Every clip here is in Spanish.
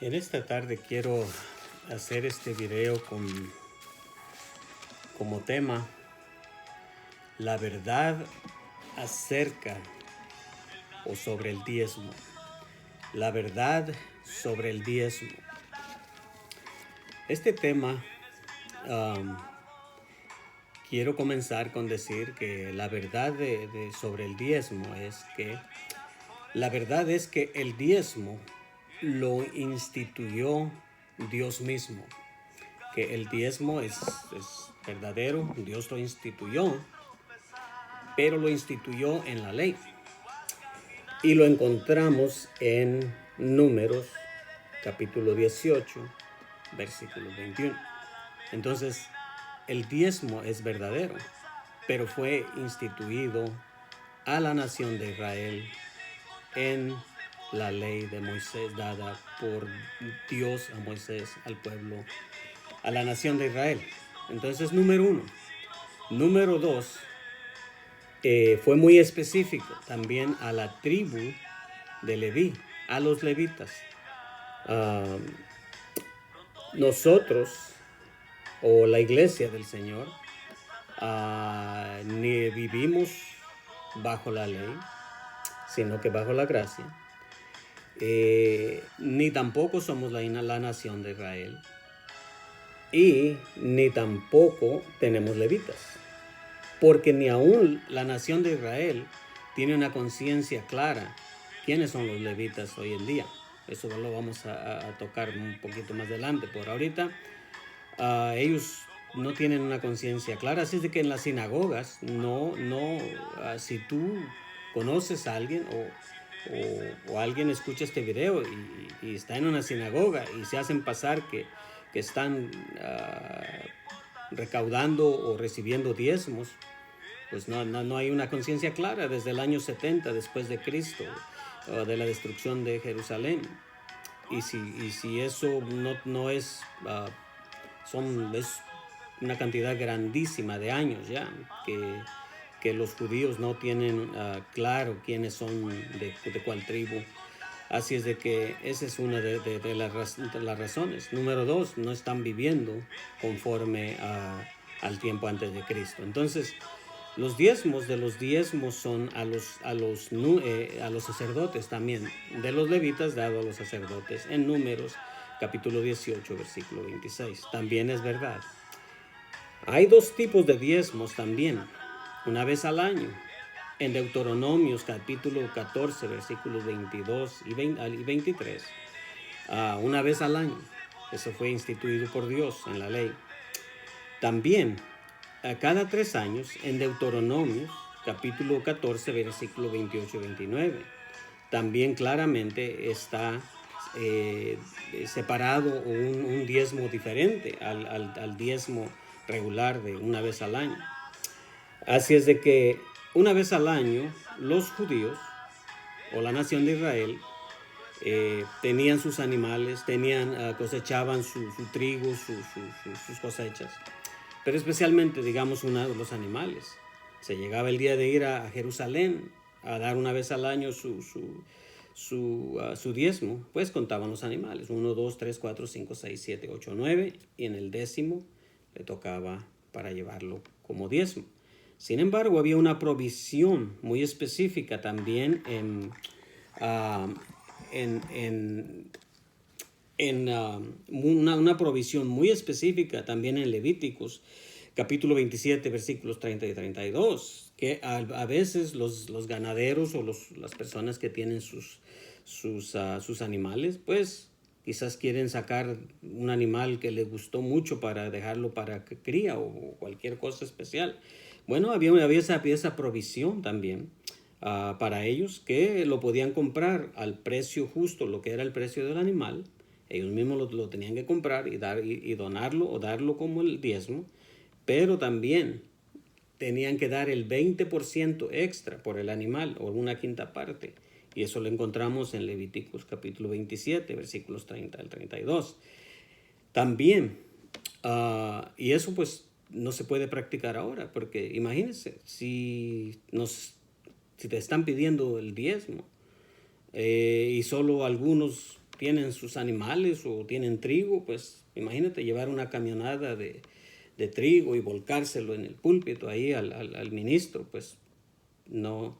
En esta tarde quiero hacer este video como tema la verdad acerca o sobre el diezmo. La verdad sobre el diezmo. Este tema quiero comenzar con decir que la verdad sobre el diezmo es que la verdad es que el diezmo lo instituyó Dios mismo, que el diezmo es verdadero, Dios lo instituyó, pero lo instituyó en la ley. Y lo encontramos en Números, capítulo 18, versículo 21. Entonces, el diezmo es verdadero, pero fue instituido a la nación de Israel en la ley de Moisés dada por Dios a Moisés, al pueblo, a la nación de Israel. Entonces, número uno. Número dos, fue muy específico también a la tribu de Leví, a los levitas. Nosotros, o la iglesia del Señor, ni vivimos bajo la ley, sino que bajo la gracia. Ni tampoco somos la nación de Israel, y ni tampoco tenemos levitas, porque ni aún la nación de Israel tiene una conciencia clara quiénes son los levitas hoy en día. Eso lo vamos a tocar un poquito más adelante. Por ahorita ellos no tienen una conciencia clara, así es de que en las sinagogas si tú conoces a alguien o alguien escucha este video y está en una sinagoga y se hacen pasar que están recaudando o recibiendo diezmos, pues no hay una conciencia clara desde el año 70 después de Cristo, de la destrucción de Jerusalén. Y si eso no es, es una cantidad grandísima de años ya que los judíos no tienen claro quiénes son de cuál tribu. Así es de que esa es una de las razones. Número dos, no están viviendo conforme al tiempo antes de Cristo. Entonces, los diezmos son a los sacerdotes también, de los levitas dado a los sacerdotes, en Números capítulo 18, versículo 26. También es verdad. Hay dos tipos de diezmos también, una vez al año. En Deuteronomios capítulo 14, versículos 22 y 23, una vez al año. Eso fue instituido por Dios en la ley. También, cada 3 años, en Deuteronomios capítulo 14, versículo 28 y 29. También claramente está separado un diezmo diferente al diezmo regular de una vez al año. Así es de que una vez al año los judíos o la nación de Israel tenían sus animales, cosechaban su trigo, sus cosechas, pero especialmente, digamos, uno de los animales. Se llegaba el día de ir a Jerusalén a dar una vez al año su diezmo, pues contaban los animales, 1, 2, 3, 4, 5, 6, 7, 8, 9, y en el 10º le tocaba para llevarlo como diezmo. Sin embargo, había una provisión muy específica también una provisión muy específica también en Levíticos, capítulo 27, versículos 30 y 32, que a veces los ganaderos o las personas que tienen sus animales, pues quizás quieren sacar un animal que les gustó mucho para dejarlo para cría o cualquier cosa especial. Bueno, había esa provisión también para ellos, que lo podían comprar al precio justo, lo que era el precio del animal. Ellos mismos lo tenían que comprar y donarlo o darlo como el diezmo, pero también tenían que dar el 20% extra por el animal o una quinta parte. Y eso lo encontramos en Levíticos capítulo 27, versículos 30 al 32. También, y eso pues no se puede practicar ahora, porque imagínense, si te están pidiendo el diezmo y solo algunos tienen sus animales o tienen trigo, pues imagínate llevar una camionada de trigo y volcárselo en el púlpito ahí al ministro, pues no,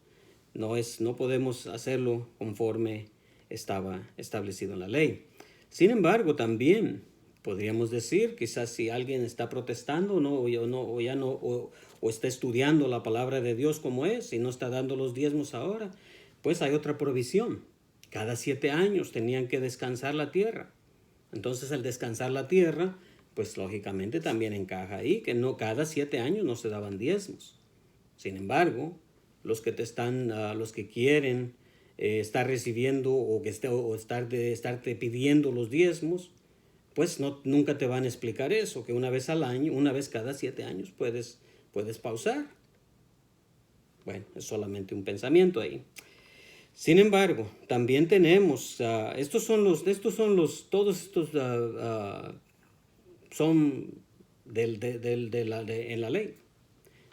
no podemos hacerlo conforme estaba establecido en la ley. Sin embargo, también podríamos decir, quizás si alguien está protestando o está estudiando la palabra de Dios como es y no está dando los diezmos ahora, pues hay otra provisión. Cada 7 años tenían que descansar la tierra. Entonces, al descansar la tierra, pues lógicamente también encaja ahí que no cada 7 años no se daban diezmos. Sin embargo, los que quieren estar recibiendo estarte pidiendo los diezmos, pues nunca te van a explicar eso, que una vez al año, una vez cada 7 años puedes pausar. Bueno, es solamente un pensamiento ahí. Sin embargo, también tenemos, todos estos son en la ley.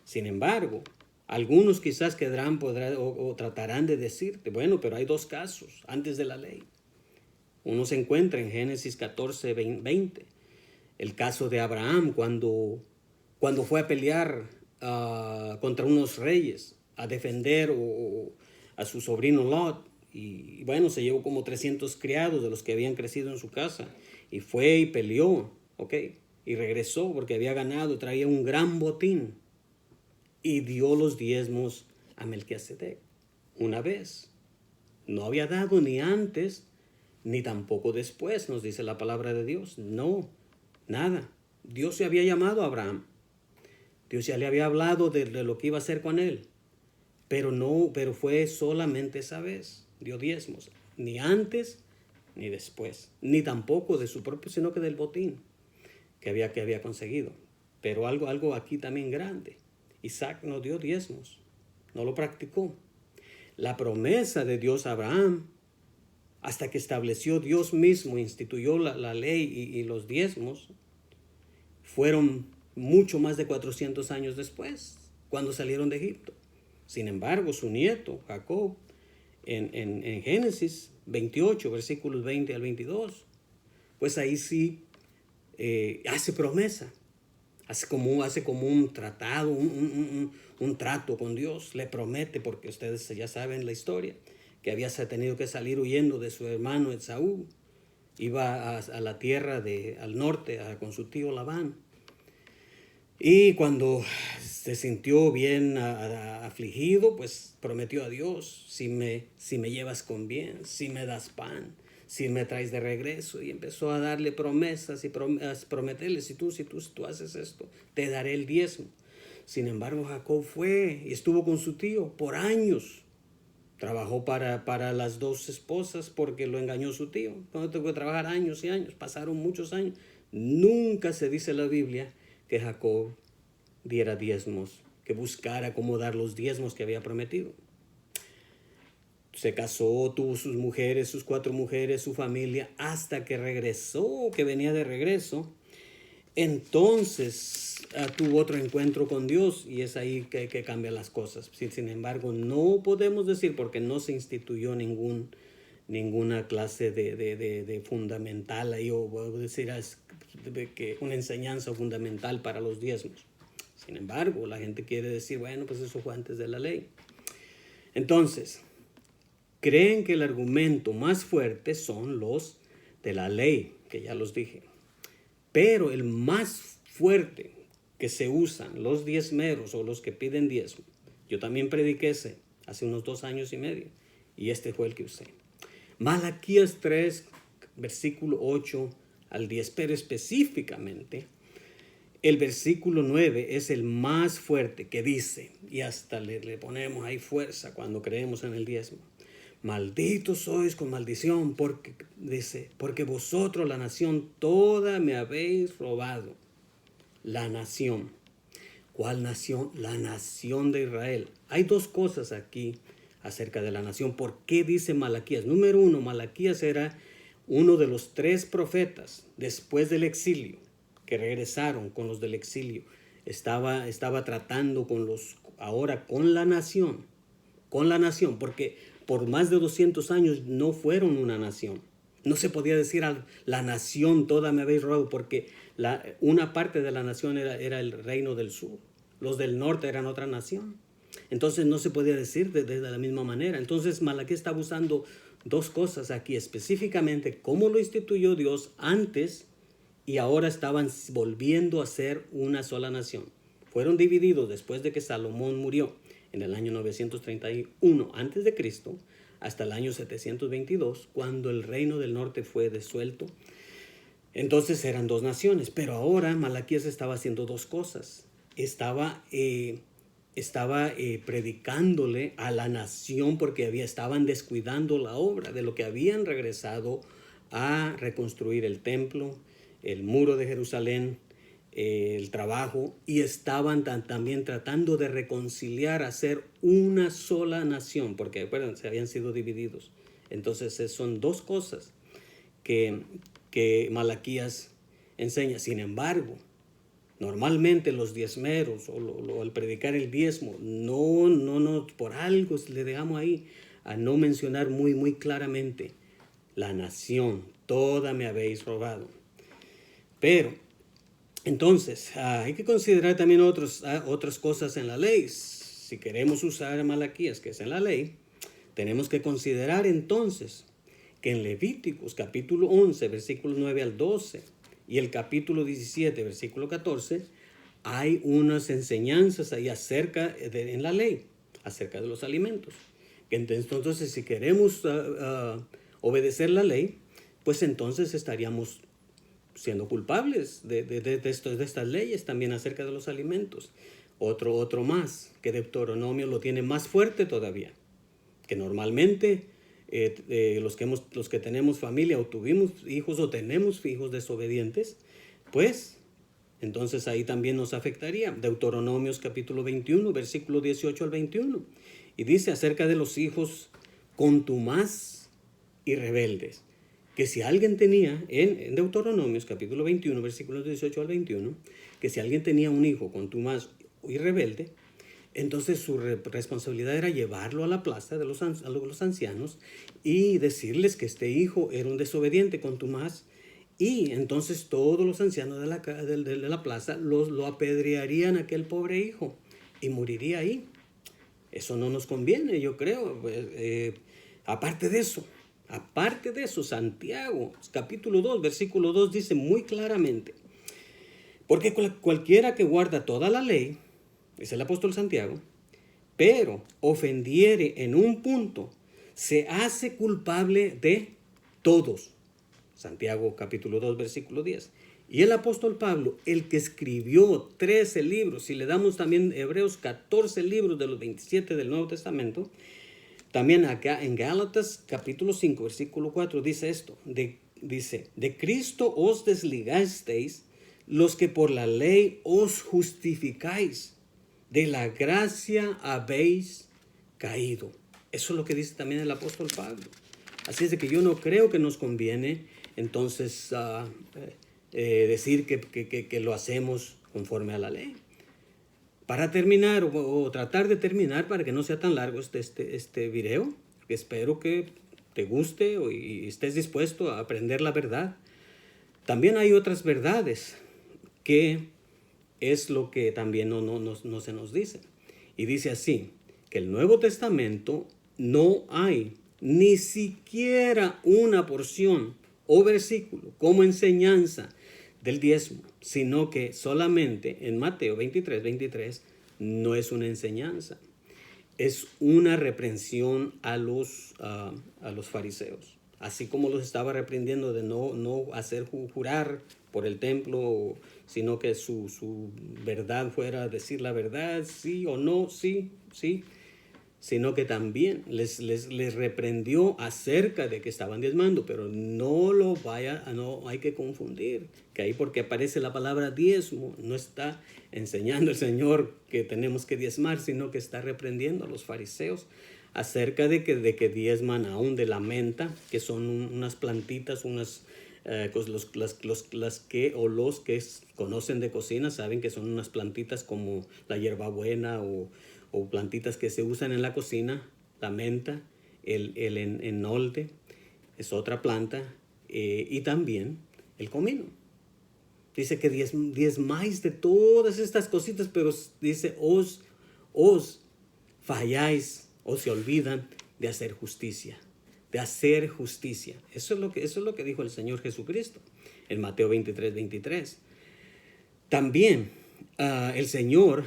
Sin embargo, algunos quizás podrán o tratarán de decirte, bueno, pero hay 2 casos antes de la ley. Uno se encuentra en Génesis 14, 20. El caso de Abraham cuando fue a pelear contra unos reyes, a defender a su sobrino Lot. Y bueno, se llevó como 300 criados de los que habían crecido en su casa. Y fue y peleó, ¿ok? Y regresó porque había ganado, traía un gran botín. Y dio los diezmos a Melquisedec una vez. No había dado ni antes, ni tampoco después, nos dice la palabra de Dios. No, nada. Dios se había llamado a Abraham. Dios ya le había hablado de lo que iba a hacer con él. Pero fue solamente esa vez. Dio diezmos. Ni antes, ni después. Ni tampoco de su propio, sino que del botín que había conseguido. Pero algo aquí también grande. Isaac no dio diezmos. No lo practicó. La promesa de Dios a Abraham, hasta que estableció Dios mismo, instituyó la ley y los diezmos, fueron mucho más de 400 años después, cuando salieron de Egipto. Sin embargo, su nieto, Jacob, en Génesis 28, versículos 20 al 22, pues ahí sí hace promesa. Hace como un tratado, un trato con Dios. Le promete, porque ustedes ya saben la historia, que había tenido que salir huyendo de su hermano Esaú. Iba a la tierra al norte con su tío Labán. Y cuando se sintió bien afligido, pues prometió a Dios, si me llevas con bien, si me das pan, si me traes de regreso. Y empezó a darle promesas y prometerle, si tú haces esto, te daré el diezmo. Sin embargo, Jacob fue y estuvo con su tío por años. Trabajó para las 2 esposas porque lo engañó su tío. No tuvo que trabajar años y años, pasaron muchos años. Nunca se dice en la Biblia que Jacob diera diezmos, que buscara cómo dar los diezmos que había prometido. Se casó, tuvo sus mujeres, sus 4 mujeres, su familia, hasta que regresó, que venía de regreso. Entonces tuvo otro encuentro con Dios y es ahí que cambian las cosas. Sin embargo, no podemos decir, porque no se instituyó ninguna clase de fundamental ahí, o decir que una enseñanza fundamental para los diezmos. Sin embargo, la gente quiere decir, bueno, pues eso fue antes de la ley. Entonces, creen que el argumento más fuerte son los de la ley, que ya los dije. Pero el más fuerte que se usan, los diezmeros o los que piden diezmo, yo también prediqué ese hace unos 2 años y medio, y este fue el que usé. Malaquías 3, versículo 8 al 10, pero específicamente el versículo 9 es el más fuerte, que dice, y hasta le ponemos ahí fuerza cuando creemos en el diezmo: malditos sois con maldición, porque vosotros, la nación toda, me habéis robado. La nación. ¿Cuál nación? La nación de Israel. Hay 2 cosas aquí acerca de la nación. ¿Por qué dice Malaquías? Número 1, Malaquías era uno de los 3 profetas después del exilio, que regresaron con los del exilio. Estaba tratando ahora con la nación, porque por más de 200 años no fueron una nación. No se podía decir a la nación toda me habéis robado, porque una parte de la nación era el reino del sur. Los del norte eran otra nación. Entonces no se podía decir de la misma manera. Entonces Malaquías está usando dos cosas aquí específicamente: cómo lo instituyó Dios antes y ahora estaban volviendo a ser una sola nación. Fueron divididos después de que Salomón murió en el año 931 antes de Cristo hasta el año 722, cuando el reino del norte fue disuelto. Entonces eran dos naciones, pero ahora Malaquías estaba haciendo dos cosas. Estaba predicándole a la nación porque estaban descuidando la obra, de lo que habían regresado a reconstruir el templo, el muro de Jerusalén, el trabajo, y estaban también tratando de reconciliar, hacer una sola nación, porque se habían sido divididos. Entonces son dos cosas que Malaquías enseña. Sin embargo, normalmente los diezmeros o al predicar el diezmo, no, por algo le dejamos ahí a no mencionar muy claramente la nación, toda me habéis robado. Pero entonces hay que considerar también otras cosas en la ley. Si queremos usar Malaquías, que es en la ley, tenemos que considerar entonces que en Levíticos capítulo 11, versículos 9 al 12, y el capítulo 17, versículo 14, hay unas enseñanzas ahí en la ley, acerca de los alimentos. Entonces, si queremos obedecer la ley, pues entonces estaríamos siendo culpables de estas leyes también acerca de los alimentos. Otro más, que Deuteronomio lo tiene más fuerte todavía, que normalmente los que tenemos familia o tuvimos hijos o tenemos hijos desobedientes, pues entonces ahí también nos afectaría. Deuteronomios capítulo 21, versículo 18 al 21. Y dice acerca de los hijos contumaz y rebeldes, que si alguien tenía, en Deuteronomios capítulo 21, versículos 18 al 21, que si alguien tenía un hijo contumaz y rebelde, entonces su responsabilidad era llevarlo a la plaza de los ancianos y decirles que este hijo era un desobediente, contumaz, y entonces todos los ancianos de la plaza lo apedrearían a aquel pobre hijo y moriría ahí. Eso no nos conviene, yo creo. Aparte de eso, Santiago capítulo 2, versículo 2 dice muy claramente: porque cualquiera que guarda toda la ley, es el apóstol Santiago, pero ofendiere en un punto, se hace culpable de todos. Santiago capítulo 2, versículo 10. Y el apóstol Pablo, el que escribió 13 libros, si le damos también Hebreos 14 libros de los 27 del Nuevo Testamento, también acá en Gálatas capítulo 5, versículo 4 dice esto, dice, de Cristo os desligasteis los que por la ley os justificáis, de la gracia habéis caído. Eso es lo que dice también el apóstol Pablo. Así es de que yo no creo que nos conviene entonces decir que lo hacemos conforme a la ley. Para terminar, o tratar de terminar, para que no sea tan largo este video, espero que te guste y estés dispuesto a aprender la verdad. También hay otras verdades que es lo que también no se nos dice. Y dice así, que el Nuevo Testamento no hay ni siquiera una porción o versículo como enseñanza del diezmo, sino que solamente en Mateo 23 no es una enseñanza, es una reprensión a los fariseos. Así como los estaba reprendiendo de no hacer jurar por el templo, sino que su verdad fuera decir la verdad, sí o no, sí, sino que también les reprendió acerca de que estaban diezmando, pero no hay que confundir, que ahí porque aparece la palabra diezmo, no está enseñando el Señor que tenemos que diezmar, sino que está reprendiendo a los fariseos acerca de que diezman aún de la menta, que son unas plantitas, los que conocen de cocina saben que son unas plantitas como la hierbabuena o plantitas que se usan en la cocina, la menta, el enolde, es otra planta, y también el comino. Dice que diezmáis de todas estas cositas, pero dice, os falláis o se olvidan de hacer justicia. De hacer justicia. Eso es lo que dijo el Señor Jesucristo en Mateo 23. También el Señor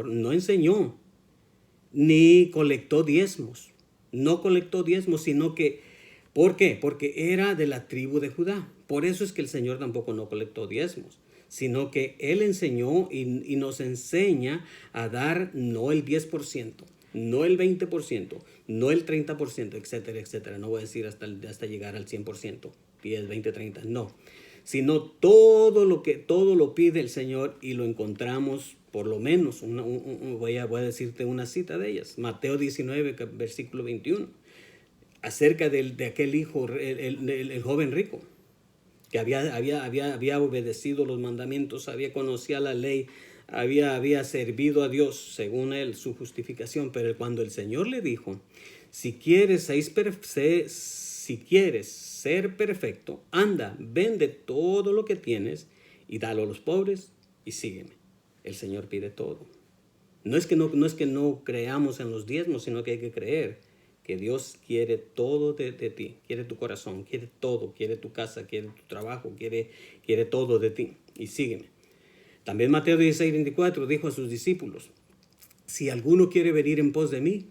no enseñó ni colectó diezmos. No colectó diezmos, sino que, ¿por qué? Porque era de la tribu de Judá. Por eso es que el Señor tampoco no colectó diezmos, sino que Él enseñó y nos enseña a dar no el 10%, no el 20%, no el 30%, etcétera, etcétera. No voy a decir hasta llegar al 100%, 10, 20, 30, no. Sino todo lo pide el Señor y lo encontramos, por lo menos, voy a decirte una cita de ellas. Mateo 19, versículo 21, acerca de aquel hijo, el joven rico, que había obedecido los mandamientos, conocía la ley, había servido a Dios según él, su justificación. Pero cuando el Señor le dijo, si quieres ser perfecto, anda, vende todo lo que tienes y dalo a los pobres y sígueme. El Señor pide todo. No es que no creamos en los diezmos, sino que hay que creer que Dios quiere todo de ti, quiere tu corazón, quiere todo, quiere tu casa, quiere tu trabajo, quiere todo de ti y sígueme. También Mateo 16:24 dijo a sus discípulos, si alguno quiere venir en pos de mí,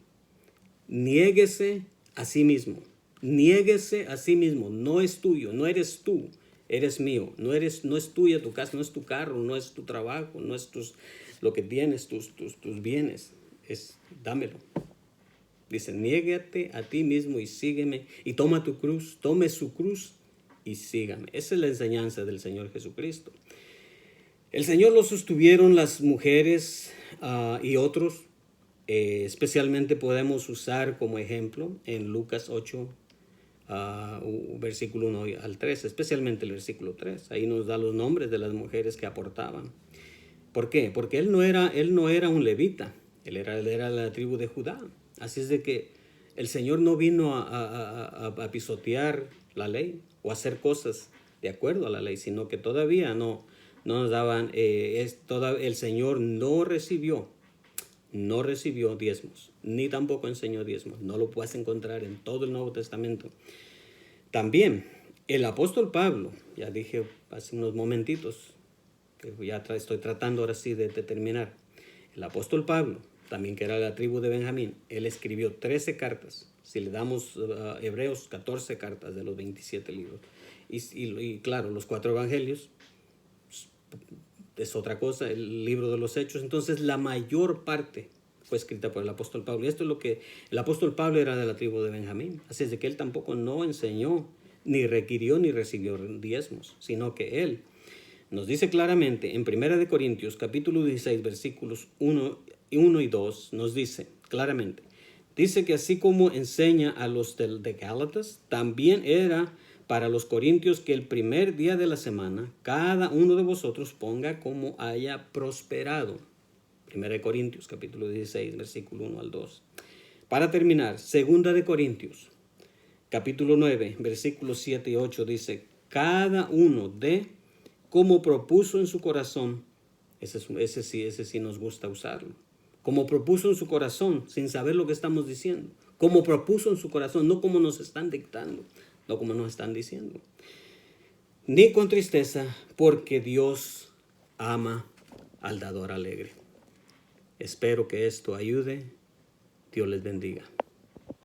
niéguese a sí mismo. Niéguese a sí mismo. No es tuyo, no eres tú, eres mío. No es tuya tu casa, no es tu carro, no es tu trabajo, no es lo que tienes, tus bienes. Dámelo. Dice, niégate a ti mismo y sígueme. Y toma tu cruz, tome su cruz y sígame. Esa es la enseñanza del Señor Jesucristo. El Señor lo sostuvieron las mujeres y otros. Especialmente podemos usar como ejemplo en Lucas 8, versículo 1 al 3, especialmente el versículo 3. Ahí nos da los nombres de las mujeres que aportaban. ¿Por qué? Porque él no era un levita, él era de la tribu de Judá. Así es de que el Señor no vino a pisotear la ley o a hacer cosas de acuerdo a la ley, sino que todavía no nos daban, el Señor no recibió diezmos, ni tampoco enseñó diezmos. No lo puedes encontrar en todo el Nuevo Testamento. También el apóstol Pablo, ya dije hace unos momentitos, que ya estoy tratando ahora sí de terminar. El apóstol Pablo, también que era de la tribu de Benjamín, él escribió 13 cartas. Si le damos Hebreos, 14 cartas de los 27 libros. Y claro, los 4 evangelios es otra cosa, el libro de los Hechos. Entonces la mayor parte fue escrita por el apóstol Pablo. Y esto es lo que el apóstol Pablo era de la tribu de Benjamín. Así es de que él tampoco no enseñó, ni requirió, ni recibió diezmos, sino que él nos dice claramente en 1 Corintios capítulo 16 versículos 1 y 2, nos dice claramente, dice que así como enseña a los de Gálatas, también era para los corintios que el primer día de la semana cada uno de vosotros ponga como haya prosperado. 1 Corintios capítulo 16 versículo 1 al 2. Para terminar, 2 Corintios capítulo 9 versículos 7 y 8 dice, cada uno de como propuso en su corazón. Ese sí nos gusta usarlo. Como propuso en su corazón, sin saber lo que estamos diciendo. Como propuso en su corazón, no como nos están dictando, no como nos están diciendo. Ni con tristeza, porque Dios ama al dador alegre. Espero que esto ayude. Dios les bendiga.